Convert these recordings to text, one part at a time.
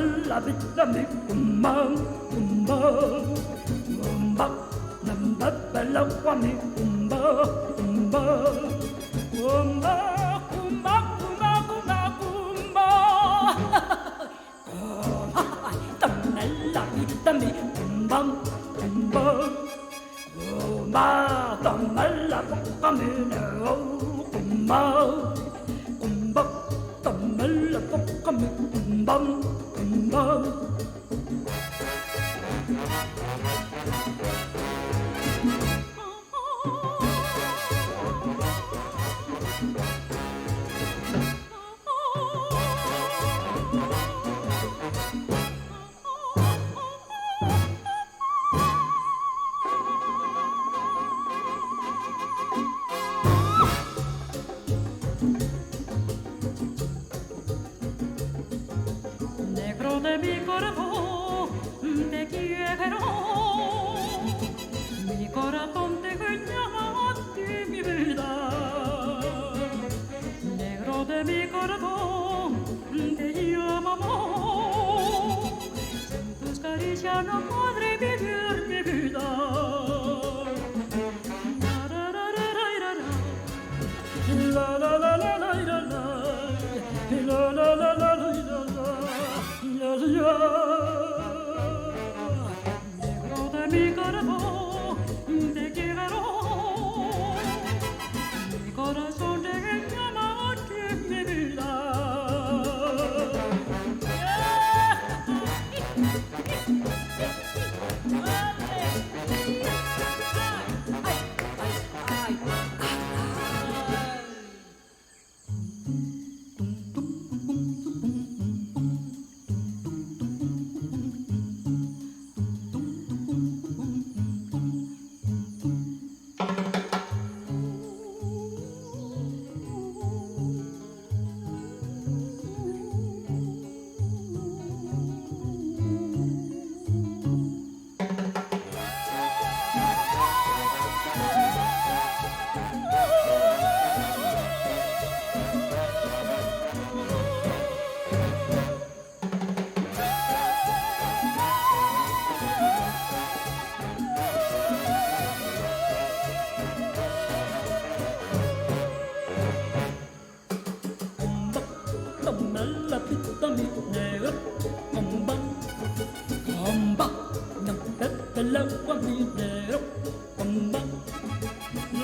la vita mi kumang kumang kumbak nambat balaw kami kumbak kumbak kumbak kumbak kumbak kumbak kumbak tamnal la vita mi kumbang kumbang kumbak tamnal la kami neo kumbang kumbak tamnal la kami kumbang kumbang de mi corazón te quiero, mi corazón te llama a ti mi vida, negro de mi corazón te llama amor, sin tus caricias no podré vivir mi vida. La la la la la la la la la la la la negro de mi corazón te quiero, mi corazón te llama a ti mi vida. La pista mi negro, kumbang, kumbang, nambat balaw kami negro, kumbang,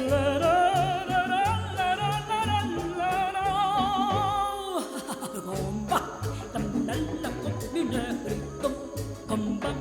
la la la la la la la la la, kumbang, tamnal la kami negro, kumbang.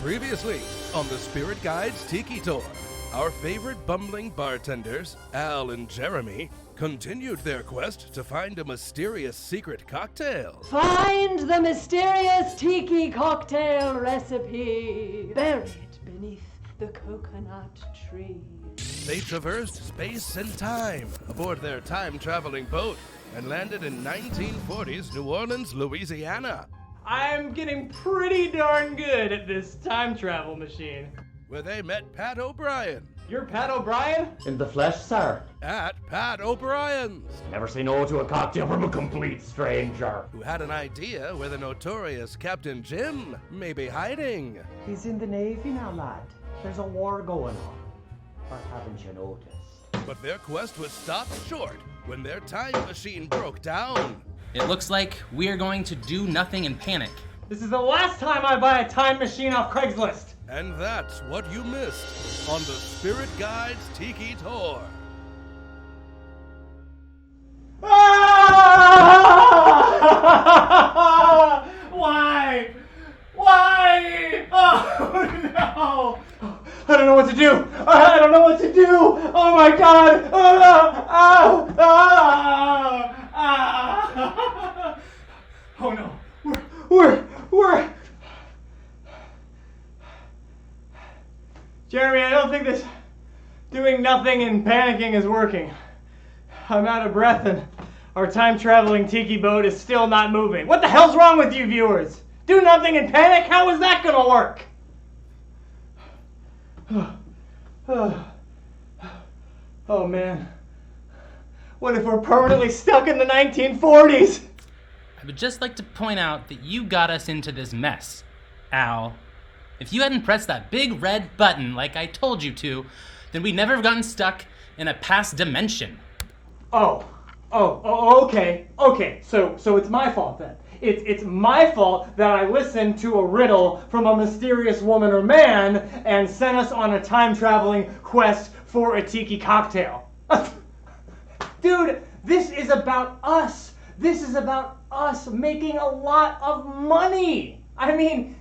Previously on the Spirit Guides Tiki Tour, our favorite bumbling bartenders, Al and Jeremy, continued their quest to find a mysterious secret cocktail. Find the mysterious Tiki Cocktail Recipe, buried beneath the coconut tree. They traversed space and time aboard their time-traveling boat and landed in 1940s New Orleans, Louisiana, I'm getting pretty darn good at this time travel machine. where they met Pat O'Brien. You're Pat O'Brien? In the flesh, sir. At Pat O'Brien's, Never say no to a cocktail from a complete stranger. who had an idea where the notorious Captain Jim may be hiding. He's in the Navy now, lad. There's a war going on. Or haven't you noticed? But their quest was stopped short when their time machine broke down. It looks like we're going to do nothing and panic. This is the last time I buy a time machine off Craigslist. And that's what you missed on the Spirit Guides Tiki Tour. Why? Why? Oh no! I don't know what to do. I don't know what to do. Oh my God! Oh no! We're. Jeremy, I don't think this doing nothing and panicking is working. I'm out of breath and our time-traveling tiki boat is still not moving. What the hell's wrong with you viewers? Do nothing and panic? How is that gonna work? Oh man. What if we're permanently stuck in the 1940s? I would just like to point out that you got us into this mess, Al. If you hadn't pressed that big red button like I told you to, then we'd never have gotten stuck in a past dimension. Okay. So it's my fault then. It's my fault that I listened to a riddle from a mysterious woman or man and sent us on a time-traveling quest for a tiki cocktail. Dude, this is about us. This is about us making a lot of money. I mean,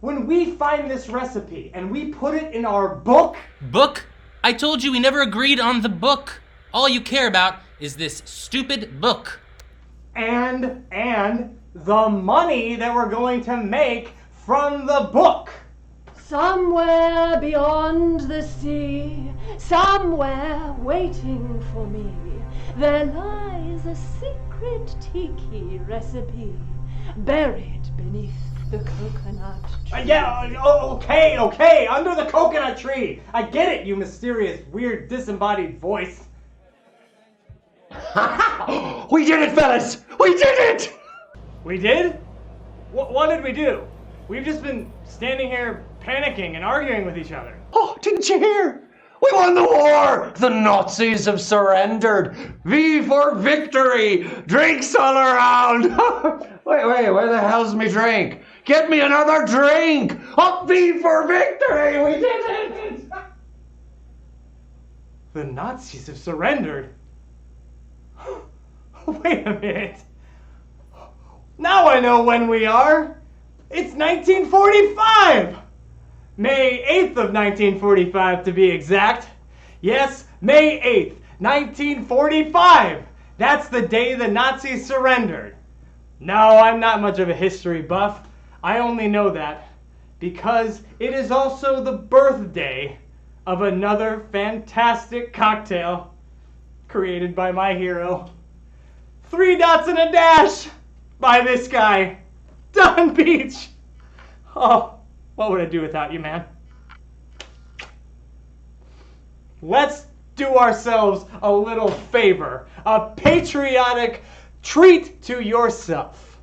when we find this recipe and we put it in our book... Book? I told you we never agreed on the book. All you care about is this stupid book. And the money that we're going to make from the book. Somewhere beyond the sea, somewhere waiting for me, there lies a secret tiki recipe buried beneath the coconut tree. Okay, under the coconut tree. I get it, you mysterious, weird, disembodied voice. We did it, fellas! We did it! We did? What did we do? We've just been standing here panicking and arguing with each other. Oh, didn't you hear? We won the war! The Nazis have surrendered! V for victory! Drinks all around! Wait, where the hell's me drink? Get me another drink! Up V for victory! We did it! The Nazis have surrendered? Wait a minute. Now I know when we are. It's 1945! May 8th of 1945 to be exact. Yes, May 8th, 1945. That's the day the Nazis surrendered. No, I'm not much of a history buff. I only know that because it is also the birthday of another fantastic cocktail created by my hero. 3 dots and a dash by this guy, Don Beach. Oh, what would I do without you, man? Let's do ourselves a little favor, a patriotic treat to yourself.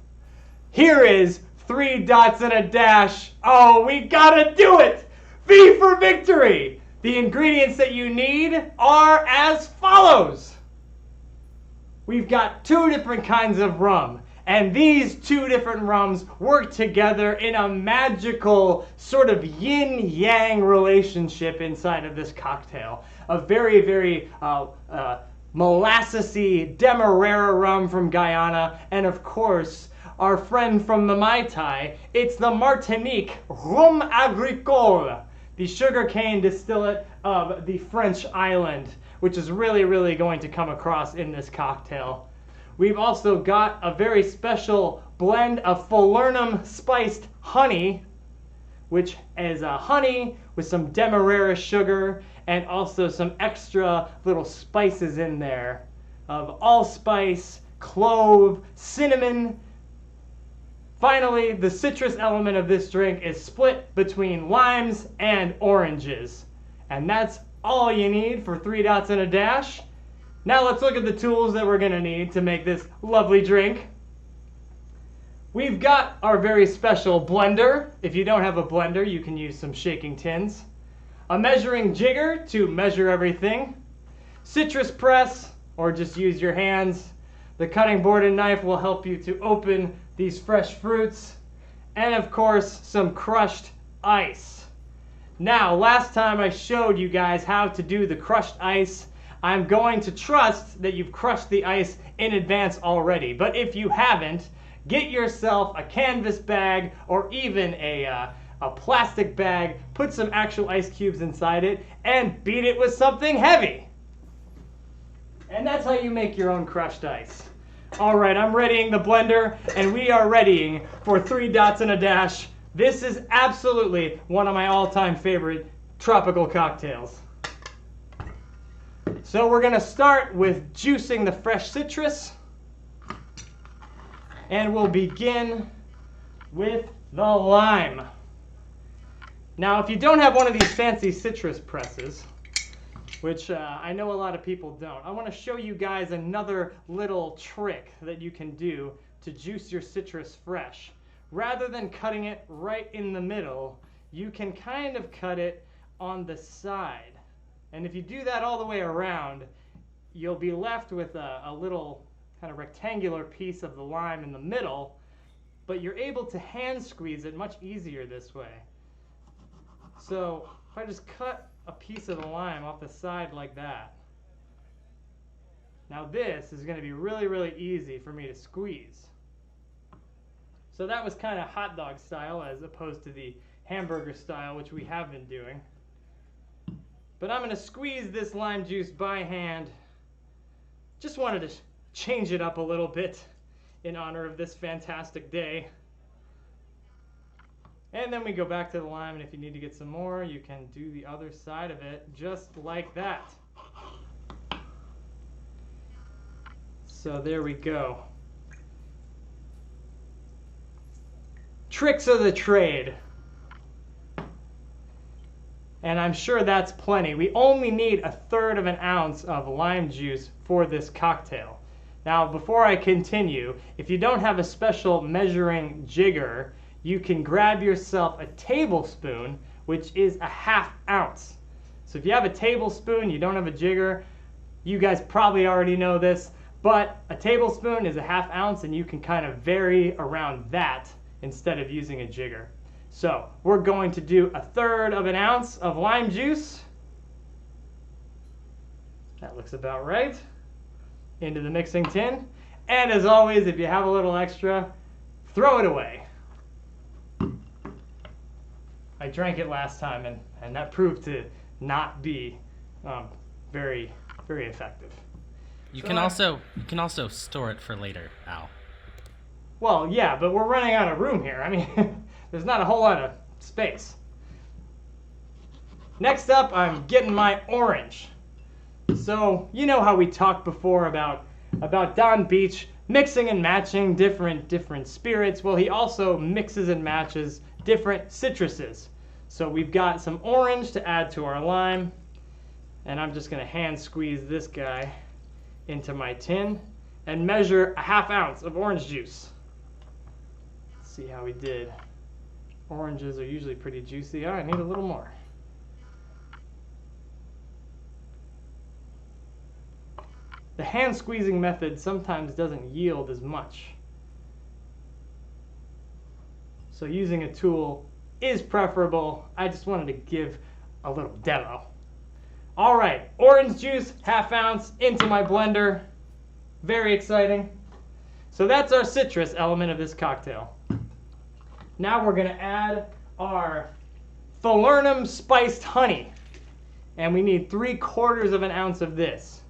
Here is 3 dots and a dash. Oh, we gotta do it! V for victory! The ingredients that you need are as follows. We've got 2 different kinds of rum. And these 2 different rums work together in a magical sort of yin-yang relationship inside of this cocktail. A very, very molassesy Demerara rum from Guyana. And of course, our friend from the Mai Tai, it's the Martinique Rhum Agricole, the sugarcane distillate of the French island, which is really, really going to come across in this cocktail. We've also got a very special blend of falernum spiced honey, which is honey with some Demerara sugar and also some extra little spices in there of allspice, clove, cinnamon. Finally, the citrus element of this drink is split between limes and oranges. And that's all you need for 3 dots and a dash. Now let's look at the tools that we're going to need to make this lovely drink. We've got our very special blender. If you don't have a blender, you can use some shaking tins. A measuring jigger to measure everything. Citrus press, or just use your hands. The cutting board and knife will help you to open these fresh fruits. And of course, some crushed ice. Now, last time I showed you guys how to do the crushed ice, I'm going to trust that you've crushed the ice in advance already. But if you haven't, get yourself a canvas bag or even a plastic bag, put some actual ice cubes inside it, and beat it with something heavy. And that's how you make your own crushed ice. All right, I'm readying the blender, and we are readying for 3 dots and a dash. This is absolutely one of my all-time favorite tropical cocktails. So we're going to start with juicing the fresh citrus. And we'll begin with the lime. Now, if you don't have one of these fancy citrus presses, which I know a lot of people don't, I want to show you guys another little trick that you can do to juice your citrus fresh. Rather than cutting it right in the middle, you can kind of cut it on the side. And if you do that all the way around, you'll be left with a little kind of rectangular piece of the lime in the middle, but you're able to hand squeeze it much easier this way. So if I just cut a piece of the lime off the side like that, now this is going to be really, really easy for me to squeeze. So that was kind of hot dog style as opposed to the hamburger style, which we have been doing. But I'm going to squeeze this lime juice by hand. Just wanted to change it up a little bit in honor of this fantastic day. And then we go back to the lime, and if you need to get some more, you can do the other side of it just like that. So there we go. Tricks of the trade. And I'm sure that's plenty. We only need 1/3 of an ounce of lime juice for this cocktail. Now, before I continue, if you don't have a special measuring jigger, you can grab yourself a tablespoon, which is 1/2 ounce. So if you have a tablespoon, you don't have a jigger, you guys probably already know this, but a tablespoon is 1/2 ounce, and you can kind of vary around that instead of using a jigger. So we're going to do 1/3 of an ounce of lime juice. That looks about right. Into the mixing tin. And as always, if you have a little extra, throw it away. I drank it last time, and that proved to not be very, very effective. You can also store it for later, Al. Well, yeah, but we're running out of room here. I mean, there's not a whole lot of space. Next up, I'm getting my orange. So, you know how we talked before about Don Beach mixing and matching different spirits. Well, he also mixes and matches different citruses. So we've got some orange to add to our lime, and I'm just going to hand squeeze this guy into my tin and measure 1/2 ounce of orange juice. Let's see how we did. Oranges are usually pretty juicy. Oh, I need a little more. The hand squeezing method sometimes doesn't yield as much. So using a tool is preferable. I just wanted to give a little demo. All right, orange juice, 1/2 ounce into my blender. Very exciting. So that's our citrus element of this cocktail. Now we're gonna add our falernum spiced honey. And we need 3/4 of an ounce of this.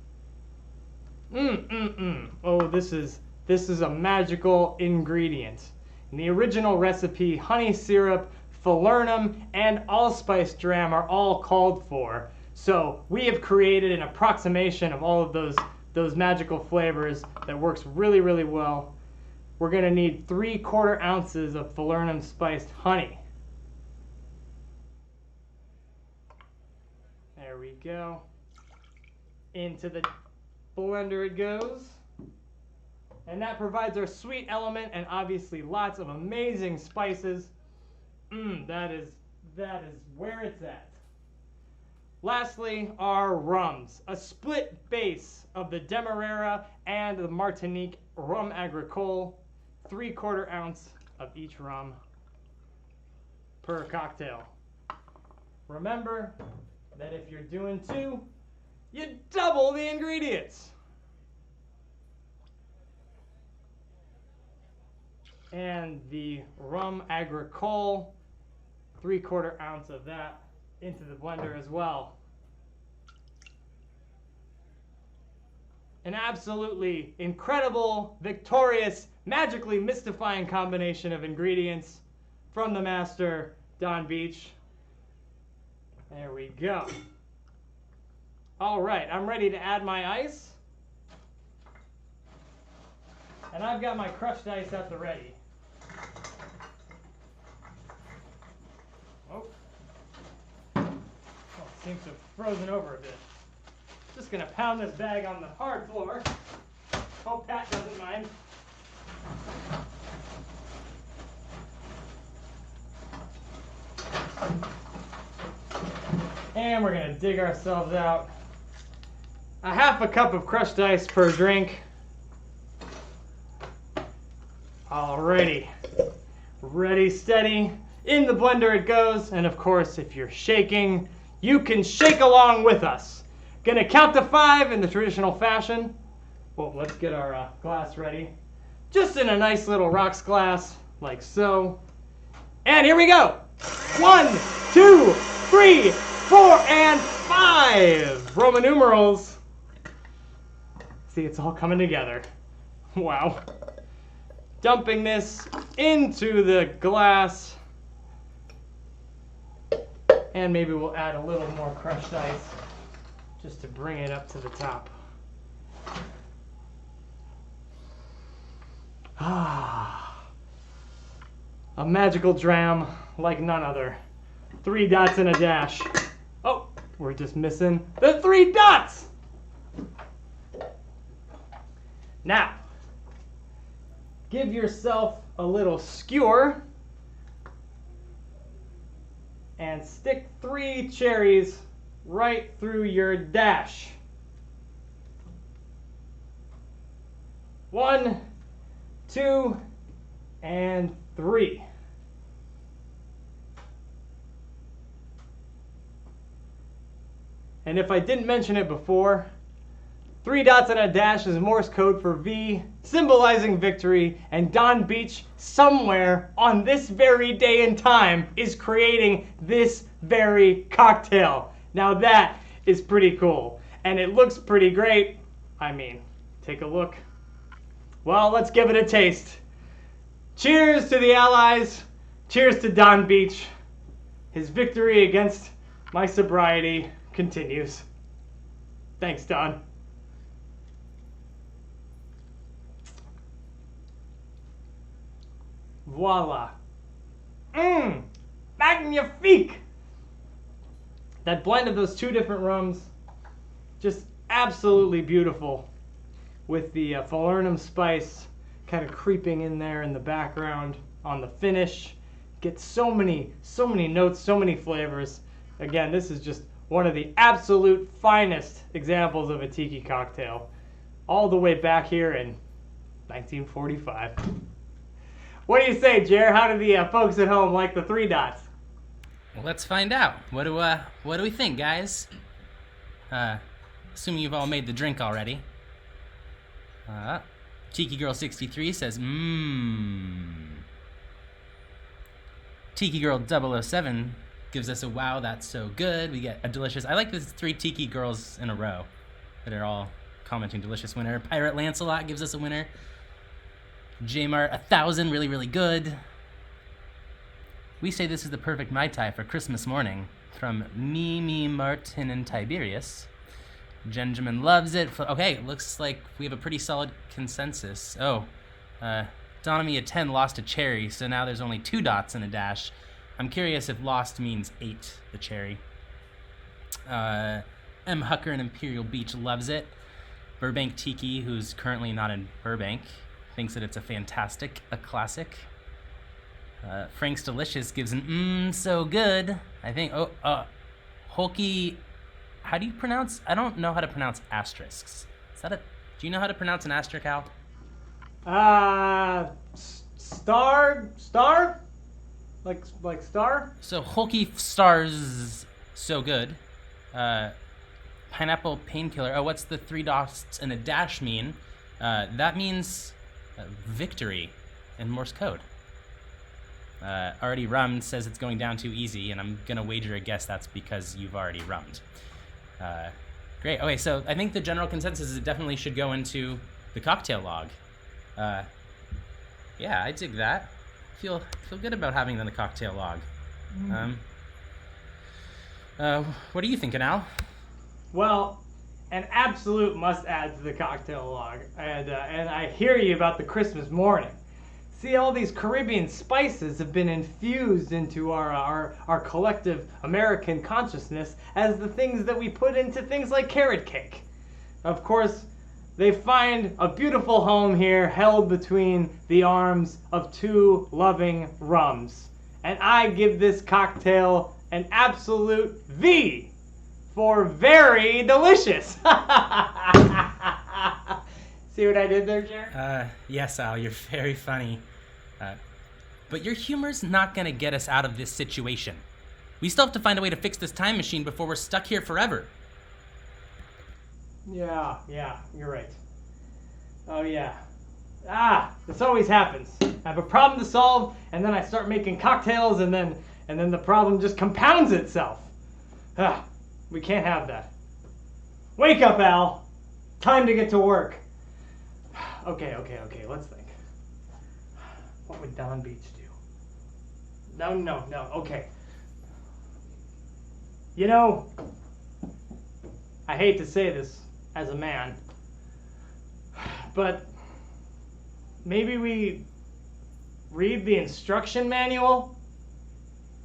Oh, this is a magical ingredient. In the original recipe, honey syrup, falernum, and allspice dram are all called for. So we have created an approximation of all of those magical flavors that works really, really well. We're going to need 3/4 ounces of falernum spiced honey. There we go. Into the blender it goes. And that provides our sweet element and obviously lots of amazing spices. That is where it's at. Lastly, our rums. A split base of the Demerara and the Martinique rum agricole. 3/4 ounce of each rum per cocktail. Remember that if you're doing 2, you double the ingredients. And the rum agricole, 3/4 ounce of that into the blender as well. An absolutely incredible, victorious, magically mystifying combination of ingredients from the master, Don Beach. There we go. All right, I'm ready to add my ice. And I've got my crushed ice at the ready. Oh, it seems to have frozen over a bit. Just gonna pound this bag on the hard floor. Hope Pat doesn't mind. And we're gonna dig ourselves out 1/2 cup of crushed ice per drink. Alrighty, ready, steady, in the blender it goes. And of course, if you're shaking, you can shake along with us. Gonna count to 5 in the traditional fashion. Well, let's get our glass ready. Just in a nice little rocks glass. like so. And here we go. 1, 2, 3, 4, and 5. Roman numerals. See, it's all coming together. Wow. Dumping this into the glass. And maybe we'll add a little more crushed ice just to bring it up to the top. Ah, a magical dram like none other. 3 dots and a dash. Oh, we're just missing the 3 dots. Now, give yourself a little skewer and stick 3 cherries right through your dash. 1, 2, and 3. And if I didn't mention it before, 3 dots and a dash is Morse code for V, symbolizing victory, and Don Beach, somewhere on this very day and time, is creating this very cocktail. Now that is pretty cool, and it looks pretty great. I mean, take a look. Well, let's give it a taste. Cheers to the Allies. Cheers to Don Beach. His victory against my sobriety continues. Thanks, Don. Voila. Magnifique. That blend of those 2 different rums, just absolutely beautiful. With the falernum spice kind of creeping in there in the background on the finish. Gets so many notes, so many flavors. Again, this is just one of the absolute finest examples of a tiki cocktail. All the way back here in 1945. What do you say, Jer? How do the folks at home like the 3 dots? Well, let's find out. What do we think, guys? Assuming you've all made the drink already. Tiki Girl 63 says, Tiki Girl 007 gives us a wow, that's so good. We get a delicious, I like this 3 Tiki Girls in a row that are all commenting delicious winner. Pirate Lancelot gives us a winner. Jmart 1000, really, really good. We say this is the perfect Mai Tai for Christmas morning from Mimi, Martin, and Tiberius. Benjamin loves it. Okay, looks like we have a pretty solid consensus. Oh, Donami 10 lost a cherry, so now there's only 2 dots and a dash. I'm curious if lost means 8, the cherry. M. Hucker in Imperial Beach loves it. Burbank Tiki, who's currently not in Burbank, thinks that it's a classic. Frank's Delicious gives an so good. I think, Holky, how do you pronounce, I don't know how to pronounce asterisks. Do you know how to pronounce an asterisk, Al? Star? Like star? So Holky Stars, so good. Pineapple Painkiller, what's the 3 dots and a dash mean? That means victory in Morse code. Already rummed says it's going down too easy, and I'm gonna wager a guess that's because you've already rummed. Great. Okay, so I think the general consensus is it definitely should go into the cocktail log. Yeah, I dig that. Feel good about having it in the cocktail log. What are you thinking, Al? Well, an absolute must-add to the cocktail log, and I hear you about the Christmas morning. See, all these Caribbean spices have been infused into our collective American consciousness as the things that we put into things like carrot cake. Of course, they find a beautiful home here held between the arms of 2 loving rums. And I give this cocktail an absolute V for very delicious. See what I did there, Jared? Yes, Al, you're very funny. But your humor's not gonna get us out of this situation. We still have to find a way to fix this time machine before we're stuck here forever. Yeah, you're right. Oh yeah. This always happens. I have a problem to solve, and then I start making cocktails, and then the problem just compounds itself. We can't have that. Wake up, Al. Time to get to work. Okay, let's think. What would Don Beach do? No, okay. You know, I hate to say this as a man, but maybe we read the instruction manual?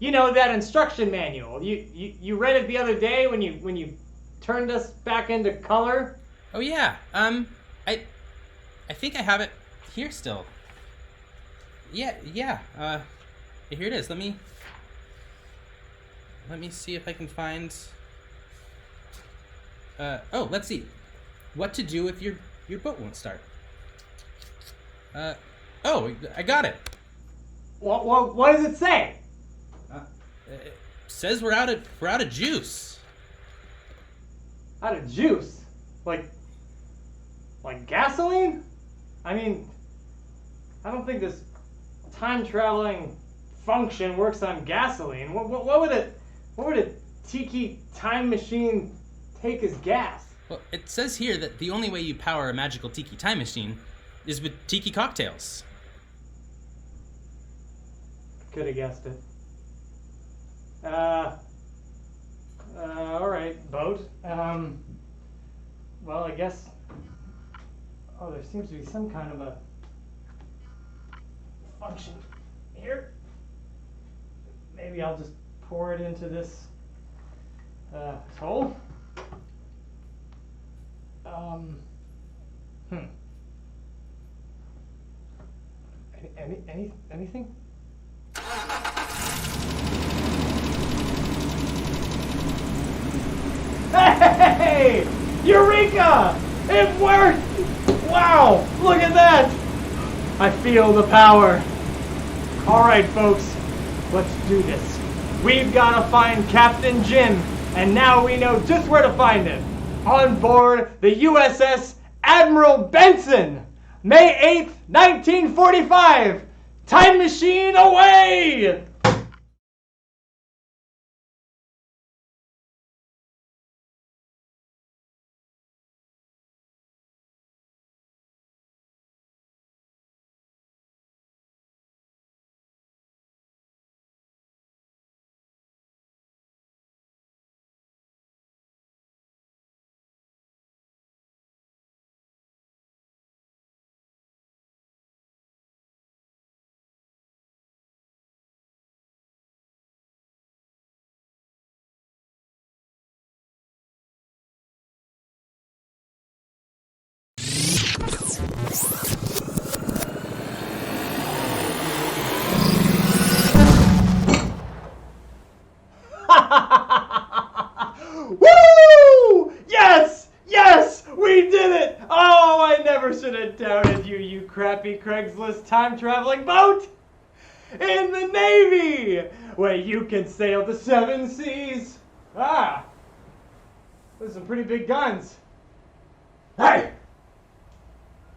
You know, that instruction manual. You read it the other day when you turned us back into color? Oh yeah. I think I have it here still. Yeah. Here it is. Let me see if I can find. Let's see. What to do if your boat won't start. I got it. What does it say? It says we're out of juice. Out of juice? Like gasoline? I mean, I don't think this time traveling function works on gasoline. What would a tiki time machine take as gas? Well, it says here that the only way you power a magical tiki time machine is with tiki cocktails. Could have guessed it. All right, boat. Well, I guess. Oh, there seems to be some kind of a function here. Maybe I'll just pour it into this hole. Anything? Hey! Eureka! It worked! Wow! Look at that! I feel the power. Alright, folks, let's do this. We've got to find Captain Jim, and now we know just where to find him. On board the USS Admiral Benson, May 8th, 1945. Time machine away! Woo! Yes! We did it! Oh, I never should have doubted you, you crappy Craigslist time-traveling boat! In the Navy, where you can sail the 7 seas. Those are some pretty big guns. Hey!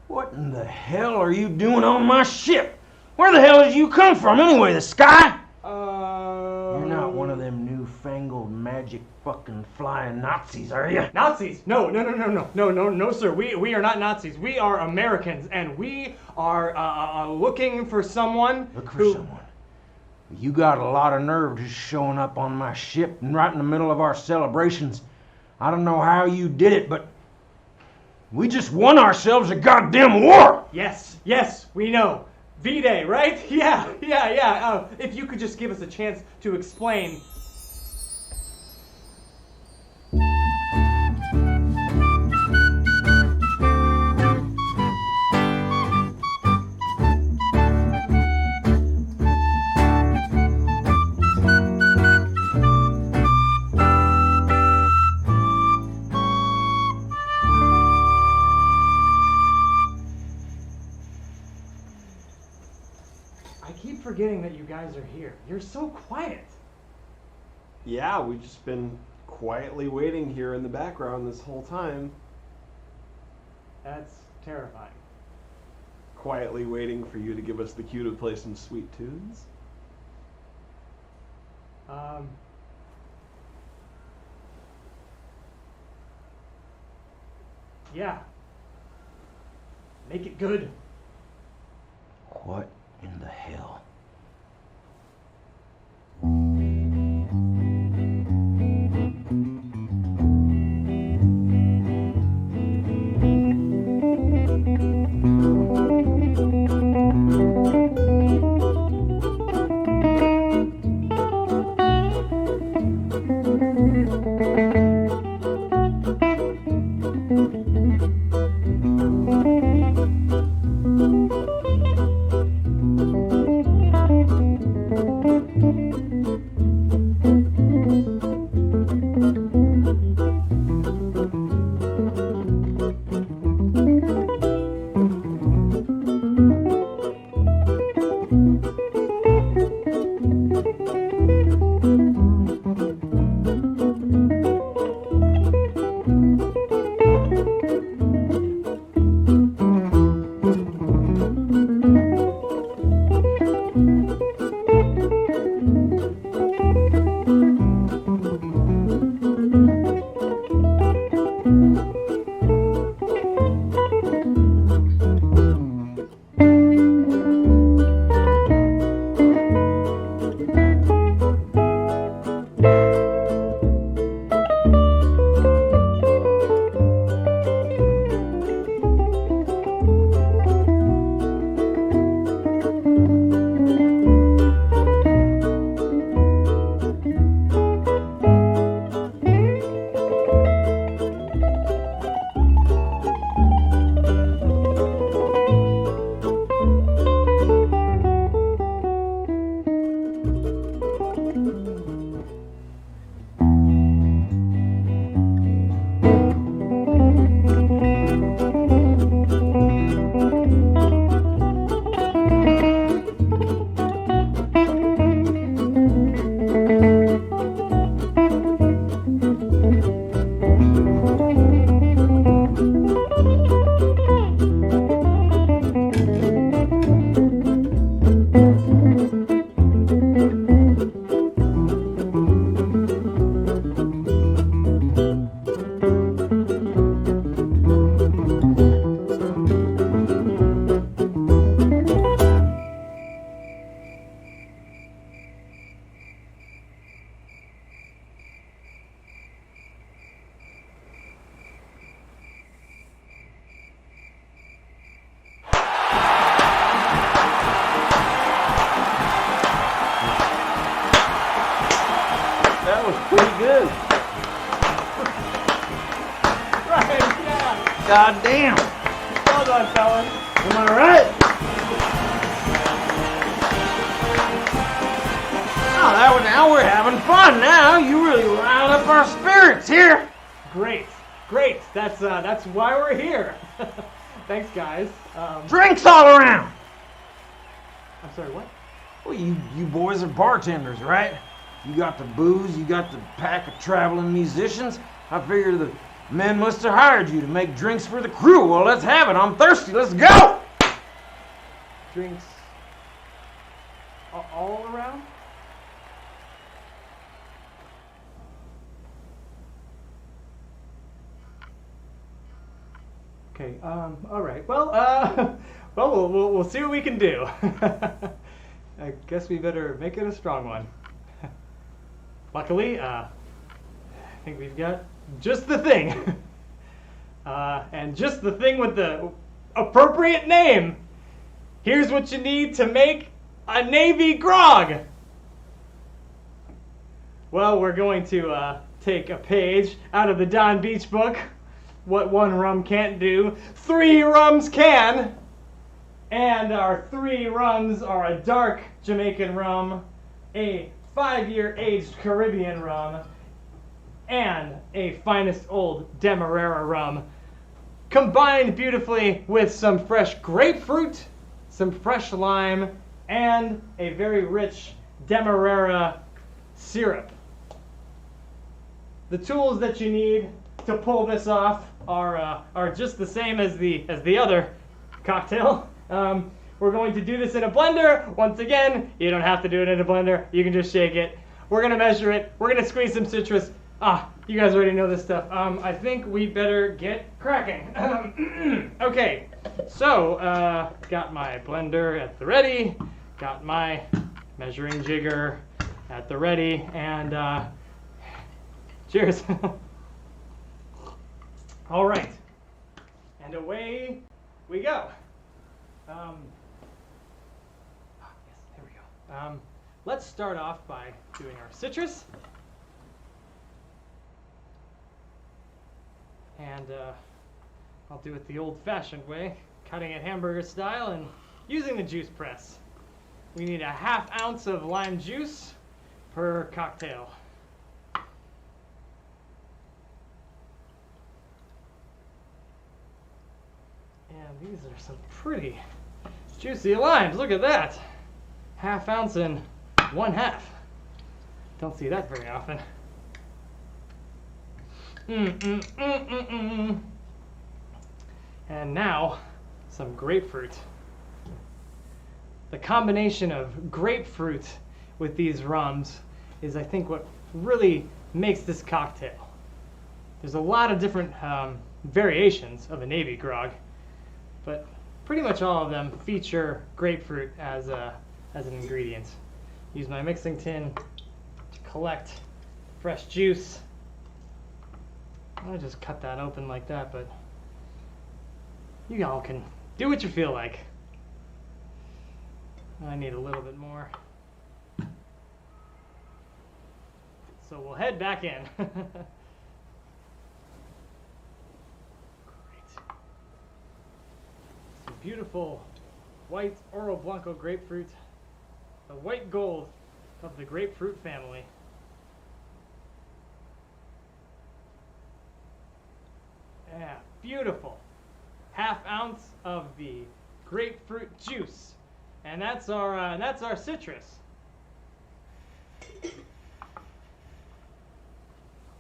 What in the hell are you doing on my ship? Where the hell did you come from anyway, the sky? You're not one of them newfangled magic fucking flying Nazis, are you? Nazis? No, sir. We are not Nazis. We are Americans, and we are looking for someone. Look for someone. You got a lot of nerve just showing up on my ship and right in the middle of our celebrations. I don't know how you did it, but we just won ourselves a goddamn war! Yes, we know. V-Day, right? Yeah. If you could just give us a chance to explain. I keep forgetting that you guys are here. You're so quiet. Yeah, we've just been quietly waiting here in the background this whole time. That's terrifying. quietly waiting for you to give us the cue to play some sweet tunes. Yeah. Make it good. What in the hell? That was pretty good. Right, yeah. God damn! Well done, fellas. Am I right? Oh, now we're having fun now. You really riled up our spirits here. Great, great. That's why we're here. Thanks, guys. Drinks all around. I'm sorry, what? Well, you boys are bartenders, right? You got the booze, you got the pack of traveling musicians. I figure the men must have hired you to make drinks for the crew. Well, let's have it. I'm thirsty. Let's go! Drinks all around? Okay, all right. Well, we'll see what we can do. I guess we better make it a strong one. Luckily, I think we've got just the thing. And just the thing with the appropriate name. Here's what you need to make a Navy grog. Well, we're going to take a page out of the Don Beach book. What one rum can't do, 3 rums can. And our 3 rums are a dark Jamaican rum, a 5-year aged Caribbean rum, and a finest old Demerara rum, combined beautifully with some fresh grapefruit, some fresh lime, and a very rich Demerara syrup. The tools that you need to pull this off are just the same as the other cocktail. We're going to do this in a blender. Once again, you don't have to do it in a blender. You can just shake it. We're going to measure it. We're going to squeeze some citrus. You guys already know this stuff. I think we better get cracking. Okay, so got my blender at the ready. Got my measuring jigger at the ready. And cheers. All right. And away we go. Yes, there we go. Let's start off by doing our citrus. And I'll do it the old-fashioned way, cutting it hamburger style and using the juice press. We need a 1/2 ounce of lime juice per cocktail. And these are some pretty juicy limes. Look at that. 1/2 ounce and 1/2. Don't see that very often. And now, some grapefruit. The combination of grapefruit with these rums is, I think, what really makes this cocktail. There's a lot of different variations of a Navy grog, but pretty much all of them feature grapefruit as an ingredient. Use my mixing tin to collect fresh juice. I'll just cut that open like that, but you all can do what you feel like. I need a little bit more. So we'll head back in. Great. Some beautiful white Oro Blanco grapefruit, the white gold of the grapefruit family. Yeah, beautiful. 1/2 ounce of the grapefruit juice, and that's our citrus.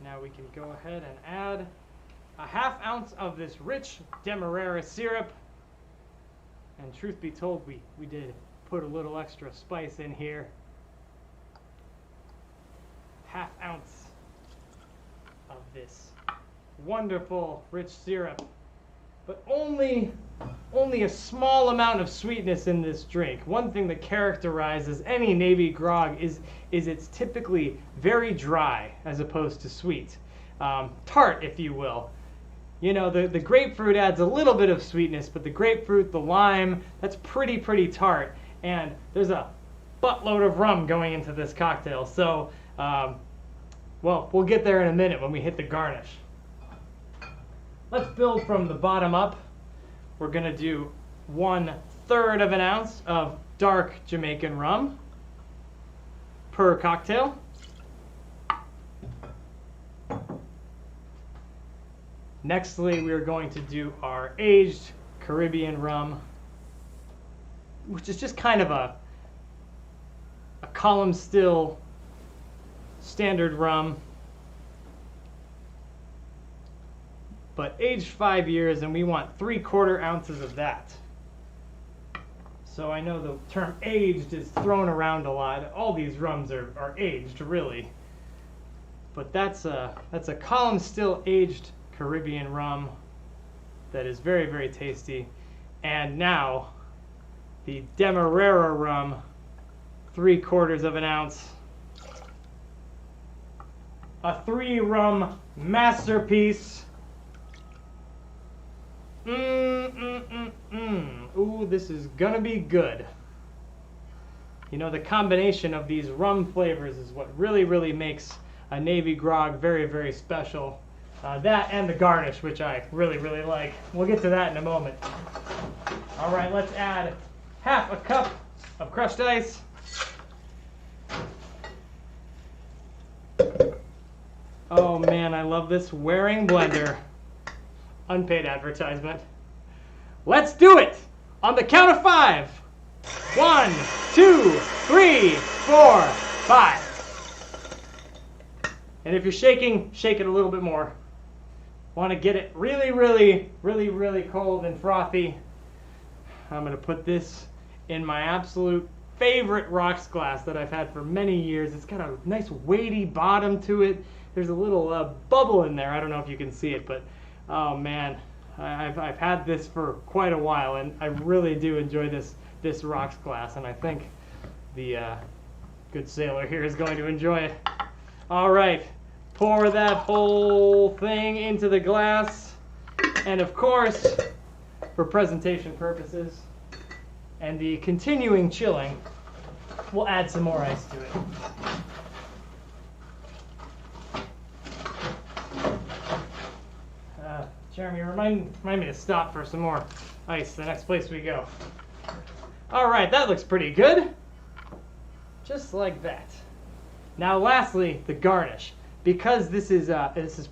Now we can go ahead and add a 1/2 ounce of this rich Demerara syrup. And truth be told, we did put a little extra spice in here. 1/2 ounce of this wonderful rich syrup, but only a small amount of sweetness in this drink. One thing that characterizes any Navy grog is it's typically very dry as opposed to sweet. Tart, if you will. You know, the grapefruit adds a little bit of sweetness, but the grapefruit, the lime, that's pretty tart. And there's a buttload of rum going into this cocktail. So, well, we'll get there in a minute when we hit the garnish. Let's build from the bottom up. We're gonna do 1/3 of an ounce of dark Jamaican rum per cocktail. Nextly, we are going to do our aged Caribbean rum, which is just kind of a column still standard rum, but aged 5 years, and we want 3/4 ounces of that. So I know the term aged is thrown around a lot. All these rums are aged, really. But that's a column still aged Caribbean rum that is very tasty. And now the Demerara rum, 3/4 of an ounce. A 3-rum masterpiece. Ooh, this is gonna be good. You know, the combination of these rum flavors is what really makes a Navy grog very special. That and the garnish, which I really like. We'll get to that in a moment. All right, let's add 1/2 cup of crushed ice. Oh man, I love this Waring blender. Unpaid advertisement. Let's do it! On the count of 5. 1, 2, 3, 4, 5. And if you're shaking, shake it a little bit more. Want to get it really cold and frothy. I'm going to put this in my absolute favorite rocks glass that I've had for many years. It's got a nice weighty bottom to it. There's a little bubble in there. I don't know if you can see it, but oh man, I've had this for quite a while, and I really do enjoy this rocks glass, and I think the good sailor here is going to enjoy it. All right, pour that whole thing into the glass, and of course, for presentation purposes and the continuing chilling, we'll add some more ice to it. Jeremy, remind me to stop for some more ice the next place we go. All right, that looks pretty good. Just like that. Now lastly, the garnish. Because this is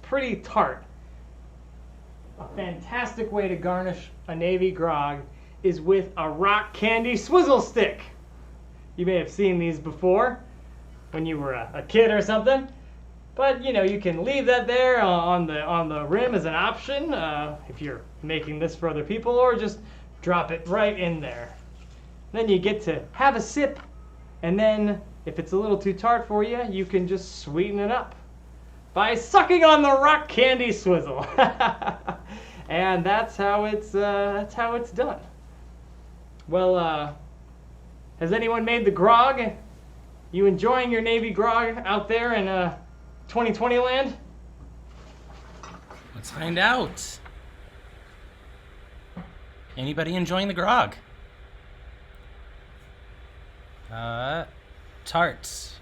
pretty tart, a fantastic way to garnish a Navy grog is with a rock candy swizzle stick. You may have seen these before when you were a kid or something. But you know, you can leave that there on the rim as an option if you're making this for other people, or just drop it right in there. Then you get to have a sip, and then if it's a little too tart for you, you can just sweeten it up by sucking on the rock candy swizzle. And that's how it's done. Well, has anyone made the grog? You enjoying your Navy grog out there in 2020 land? Let's find out. Anybody enjoying the grog? Tarts.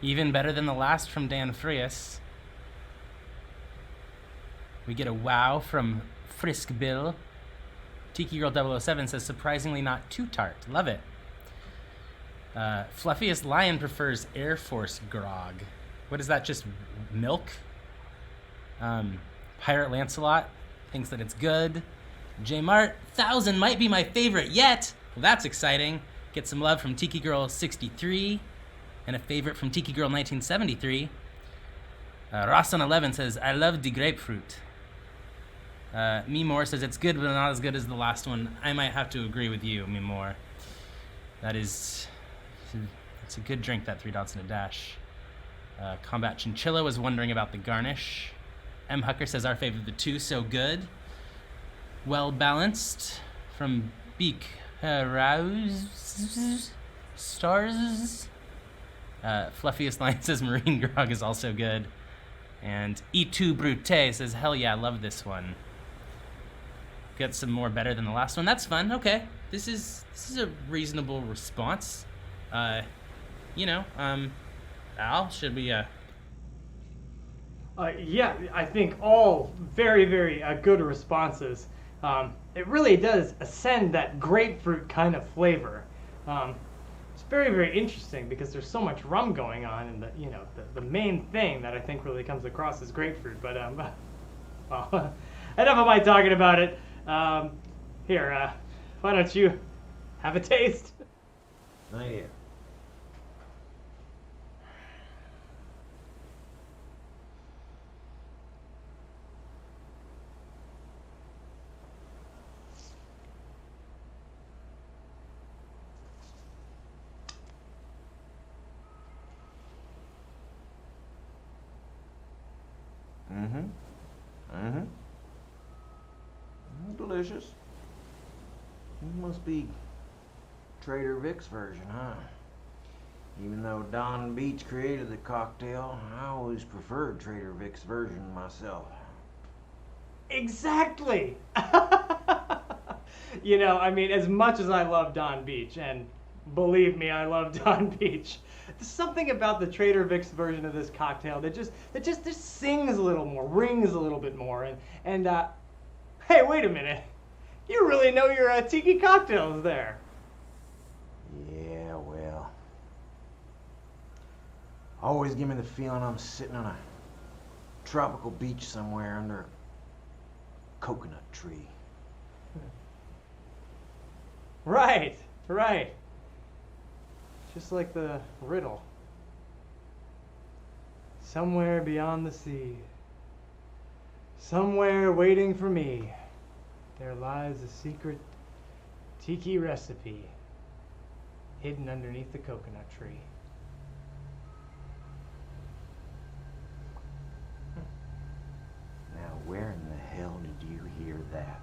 Even better than the last from Dan Frias. We get a wow from Frisk Bill. Tiki Girl 007 says, surprisingly not too tart. Love it. Fluffiest Lion prefers Air Force grog. What is that, just milk? Pirate Lancelot thinks that it's good. J Mart, 1000 might be my favorite yet. Well, that's exciting. Get some love from Tiki Girl 63 and a favorite from Tiki Girl 1973. Rossan 11 says, I love the grapefruit. Mimor says, it's good, but not as good as the last one. I might have to agree with you, Mimor. It's a good drink, that 3 dots and a dash. Combat Chinchilla was wondering about the garnish. M. Hucker says, our favorite of the two, so good. Well balanced from Beak Rouse Stars. Fluffiest Lion says, Marine Grog is also good. And E2 Brute says, hell yeah, I love this one. Get some more better than the last one. That's fun. Okay, this is a reasonable response. Al, should we? Yeah, I think all very, very good responses. It really does ascend that grapefruit kind of flavor. It's very, very interesting because there's so much rum going on, and the main thing that I think really comes across is grapefruit. But well, enough of my talking about it. Here, why don't you have a taste? Not yet. Delicious. Must be Trader Vic's version, huh? Even though Don Beach created the cocktail, I always preferred Trader Vic's version myself. Exactly! As much as I love Don Beach, and believe me, I love Don Beach, there's something about the Trader Vic's version of this cocktail that just sings a little more, rings a little bit more, and hey, wait a minute. You really know your tiki cocktails there. Yeah, well. Always give me the feeling I'm sitting on a tropical beach somewhere under a coconut tree. Right. Just like the riddle. Somewhere beyond the sea, somewhere waiting for me, there lies a secret Tiki Recipe, hidden underneath the coconut tree. Now, where in the hell did you hear that?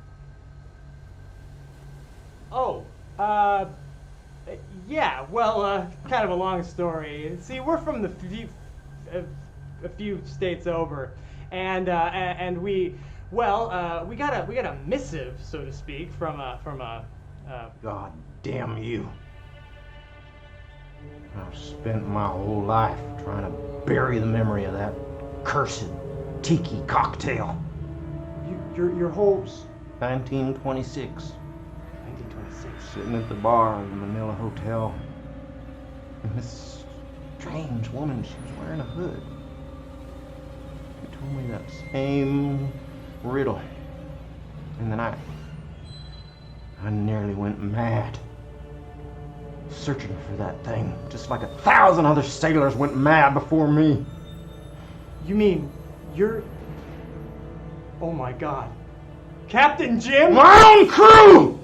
Oh, yeah, well, kind of a long story. See, we're from a few states over, and we got a missive, so to speak, from a God damn you. I've spent my whole life trying to bury the memory of that cursed tiki cocktail. your whole 1926. 1926. Sitting at the bar in the Manila Hotel. And this strange woman, she was wearing a hood. She told me that same riddle. And then I nearly went mad. Searching for that thing, just like 1,000 other sailors went mad before me. You mean you're... Oh my God. Captain Jim? My own crew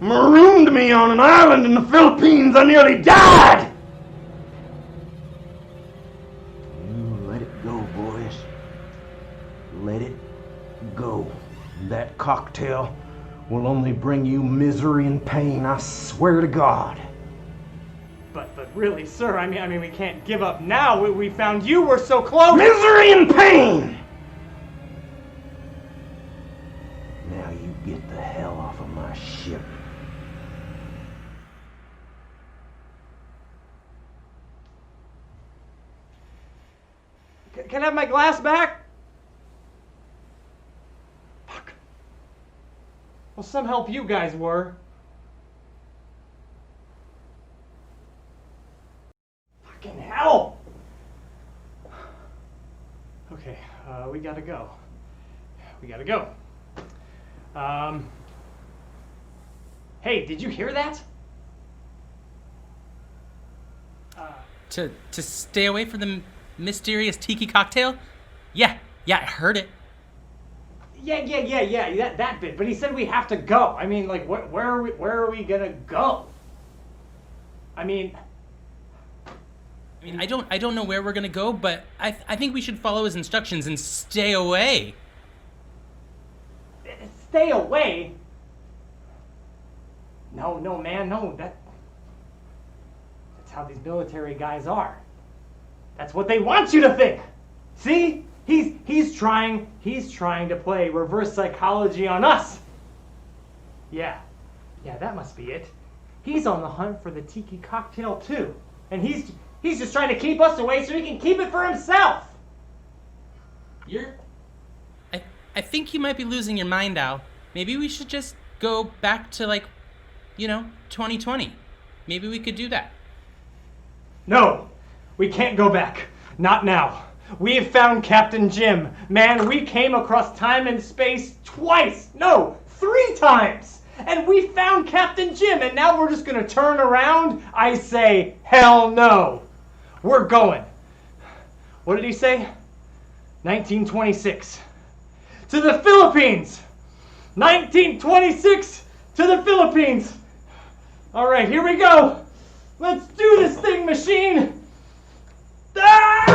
marooned me on an island in the Philippines. I nearly died. You let it go, boys. Let it go. That cocktail will only bring you misery and pain, I swear to God. But really, sir, I mean, we can't give up now. We found you. We're so close. Misery and pain! Now you get the hell off of my ship. Can I have my glass back? Fuck. Well, some help you guys were. Fucking hell! Okay, we gotta go. We gotta go. Hey, did you hear that? To stay away from the mysterious tiki cocktail? Yeah, I heard it. Yeah, that bit. But he said we have to go. I mean, like, where are we gonna go? I mean, I don't know where we're gonna go, but I think we should follow his instructions and stay away. stay away? No, man, no. That's how these military guys are. That's what they want you to think. See? He's trying to play reverse psychology on us. Yeah, that must be it. He's on the hunt for the tiki cocktail too. And he's just trying to keep us away so he can keep it for himself. I think you might be losing your mind, Al. Maybe we should just go back to 2020. Maybe we could do that. No, we can't go back. Not now. We have found Captain Jim. Man, we came across time and space twice. No, 3 times. And we found Captain Jim, and now we're just going to turn around? I say, hell no. We're going. What did he say? 1926. To the Philippines. 1926 to the Philippines. All right, here we go. Let's do this thing, machine. Ah!